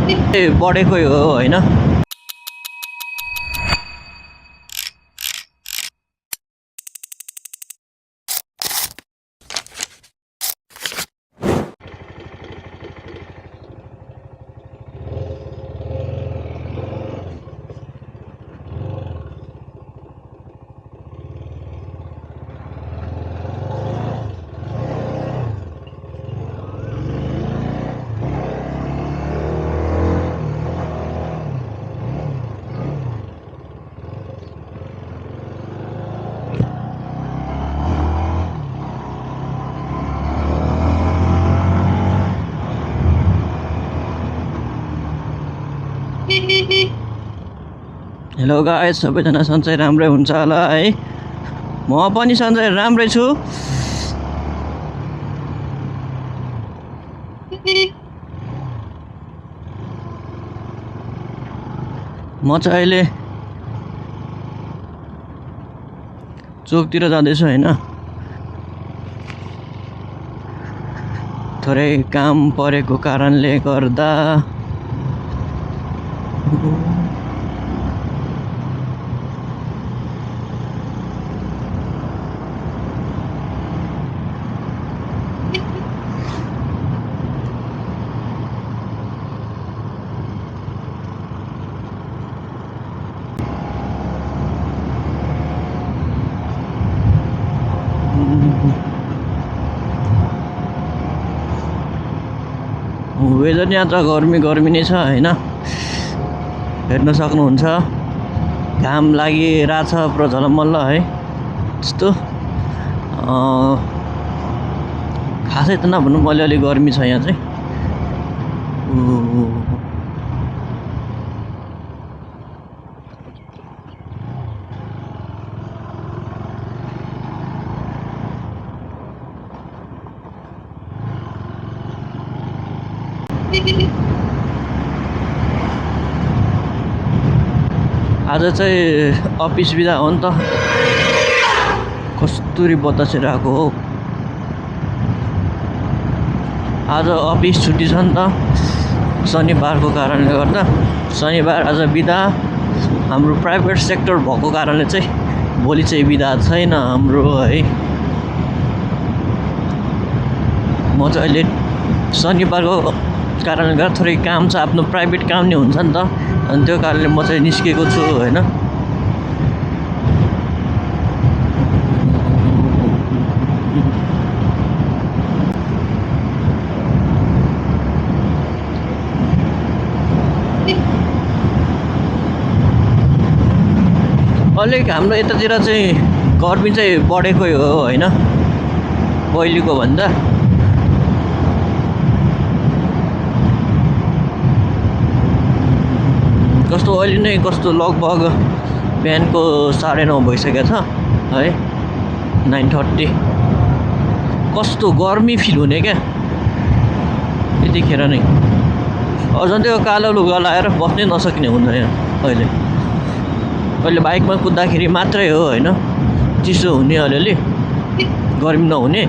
बढेकै हो होइन। हेलो गाइस, सबैजना सन्चै राम्रै हुन्छ होला है। म पनि सन्चै राम्रै छु। म चाहिँ अहिले चोकतिर जाँदैछु होइन। थोरै काम परेको कारणले गर्दा वेदर यहाँ त गर्मी नै छ होइन। हेर्न सक्नुहुन्छ घाम लागिरहेछ पुरा झलमल्ल है। त्यस्तो खासै त नभनौँ, अलिअलि गर्मी छ यहाँ चाहिँ। आज चाहिँ अफिस बिदा हो नि त। कस्तुरी बतासेर आएको हो। आज अफिस छुट्टी छ नि त, शनिबारको कारणले गर्दा। शनिबार आज बिदा। हाम्रो प्राइभेट सेक्टर भएको कारणले चाहिँ भोलि चाहिँ बिदा छैन हाम्रो है। म चाहिँ अहिले शनिबारको कारणले गर्दा थोरै काम छ, आफ्नो प्राइभेट काम नै हुन्छ नि त। अनि त्यो कारणले म चाहिँ निस्केको छु होइन। अलिक हाम्रो यतातिर चाहिँ गर्मी चाहिँ बढेकै हो होइन, पहिलेको भन्दा। कस्तो अहिले नै कस्तो लगभग बिहानको 9:30 भइसकेको छ है, 9:30। कस्तो गर्मी फिल हुने क्या यतिखेर नै। झन् त्यो कालो लुगा लाएर बस्नै नसक्ने हुँदैन अहिले। अहिले बाइकमा कुद्दाखेरि मात्रै हो होइन चिसो हुने, अलिअलि गर्मी नहुने।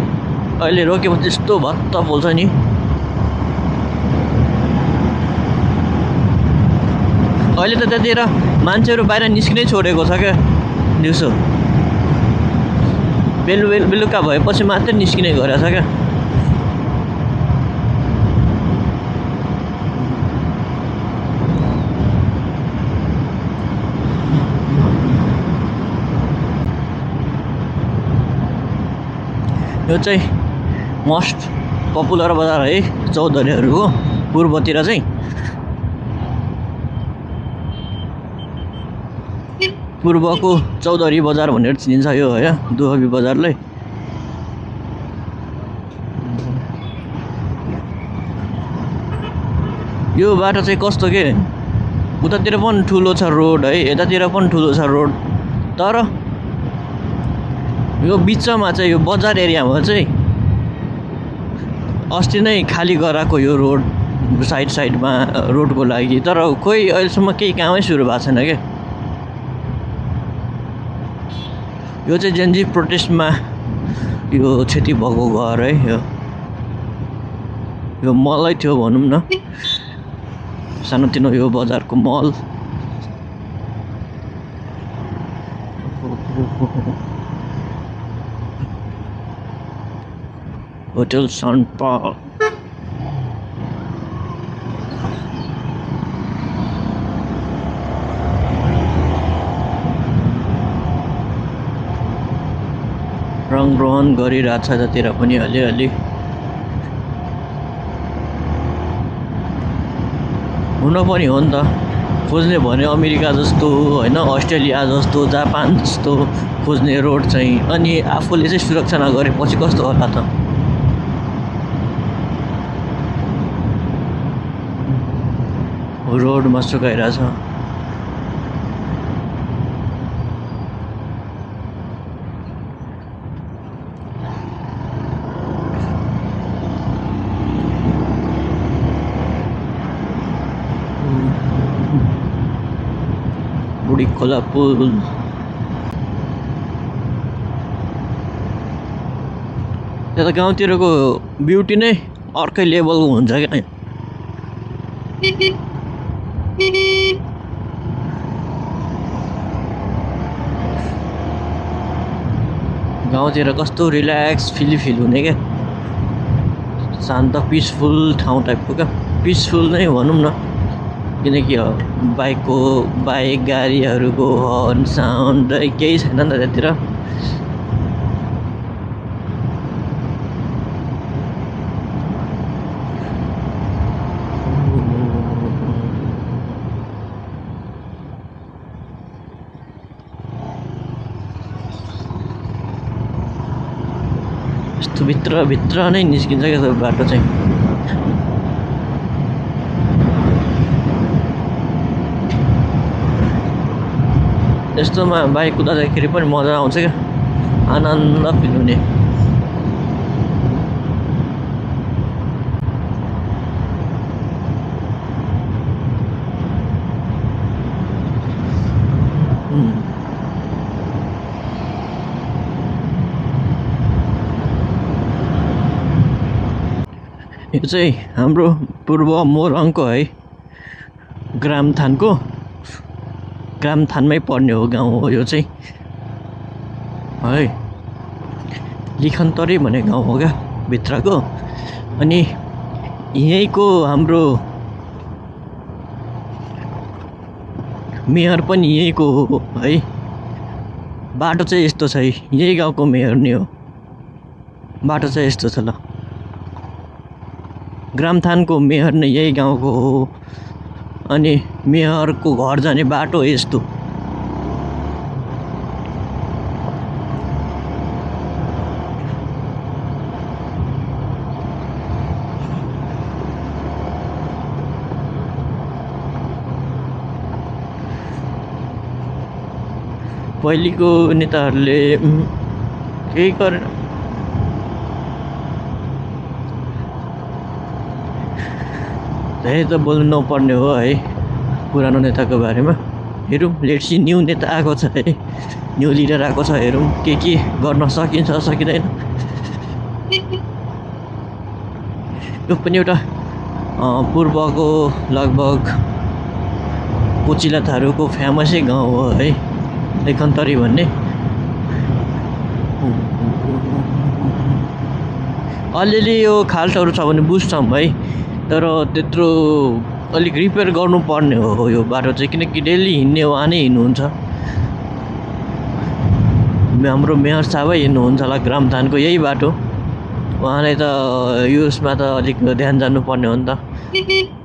अहिले रोकेपछि यस्तो भत्त पोल्छ नि। अहिले त त्यतिर मान्छेहरू बाहिर निस्किनै छोडेको छ क्या दिउँसो। बेलुका भएपछि मात्रै निस्किने गरेछ क्या। यो चाहिँ मोस्ट पपुलर बजार है चौधरीहरूको पूर्वतिर चाहिँ। पूर्वको चौधरी बजार भनेर चिनिन्छ यो है, दुहबी बजारलाई। यो बाटो चाहिँ कस्तो के, उतातिर पनि ठुलो छ रोड है, यतातिर पनि ठुलो छ रोड। तर यो बिचमा चाहिँ यो बजार एरियामा चाहिँ अस्ति नै खाली गराएको यो रोड साइडमा रोडको लागि। तर खोइ अहिलेसम्म केही कामै सुरु भएको छैन क्या। यो चाहिँ जेनजी प्रोटेस्टमा यो क्षति भएको घर है। यो मलाई थियो भनौँ न। सानोतिनो यो बजारको मल होटल सन पार्क रङरोहन गरिरहेछ जतिर पनि अलिअलि हुन पनि हो नि त खोज्ने भने अमेरिका जस्तो होइन अस्ट्रेलिया जस्तो जापान जस्तो खोज्ने रोड चाहिँ अनि आफूले चाहिँ सुरक्षा नगरेपछि कस्तो होला त रोडमा सुकाइरहेछ बुढी खोला पुल यता गाउँतिरको ब्युटी नै अर्कै लेभलको हुन्छ क्या गाउँतिर कस्तो रिल्याक्स फिल हुने क्या शान्त पिसफुल ठाउँ टाइपको क्या पिसफुल नै भनौँ न किनकि बाइक गाडीहरूको हर्न साउन्ड केही छैन नि त त्यतिर यस्तो भित्र नै निस्किन्छ क्या त्यो बाटो चाहिँ यस्तोमा बाइक कुदाउँदाखेरि पनि मजा आउँछ क्या आनन्द फिल हुने यो चाहिँ हाम्रो पूर्व मोरङको है ग्रामथानमै पर्ने हो गाउँ हो यो चाहिँ है लिखन्तरी भन्ने गाउँ हो क्या भित्रको अनि यहीँको हाम्रो मेयर पनि यहीँको हो है बाटो चाहिँ यस्तो छ है यही गाउँको मेयर नै हो बाटो चाहिँ यस्तो छ ल ग्रामथानको मेयर नै यही गाउँको हो अनि मेयरको घर जाने बाटो यस्तो पहिलेको नेताहरूले केही गरेन धेरै त बोल्नु नपर्ने हो है पुरानो नेताको बारेमा हेरौँ लेट्सी न्यू नेता आएको छ है न्यू लिडर आएको छ हेरौँ के गर्न सकिन्छ सकिँदैन यो पनि एउटा पूर्वको लगभग कोचिला थारूको फेमसै गाउँ हो है लेखन्तरी भन्ने अलिअलि यो खाल्टोहरू छ भने बुझ्छौँ है तर त्यत्रो अलिक रिपेयर गर्नुपर्ने हो यो बाटो चाहिँ किनकि डेली हिँड्ने उहाँ नै हिँड्नुहुन्छ हाम्रो मेयर साहबै हिँड्नुहुन्छ होला ग्रामथानको यही बाटो उहाँलाई त यसमा त अलिक ध्यान जानुपर्ने हो नि त